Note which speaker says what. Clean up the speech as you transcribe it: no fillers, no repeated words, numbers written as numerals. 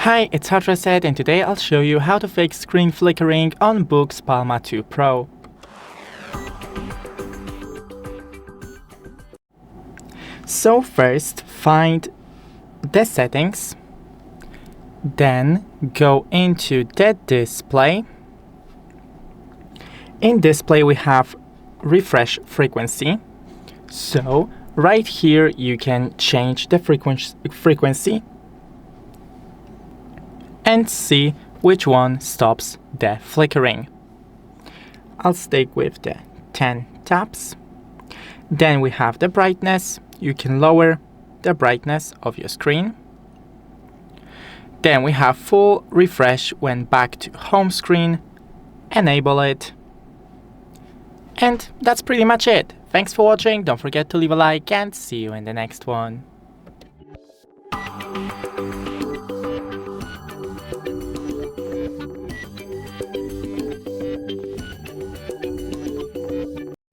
Speaker 1: Hi, it's HotReset and today I'll show you how to fix screen flickering on BOOX PALMA 2 Pro. So first, find the settings, then go into the display. In display we have refresh frequency, so right here you can change the frequency and see which one stops the flickering. I'll stick with the 10 taps. Then we have the brightness. You can lower the brightness of your screen. Then we have full refresh when back to home screen. Enable it. And that's pretty much it. Thanks for watching. Don't forget to leave a like and see you in the next one.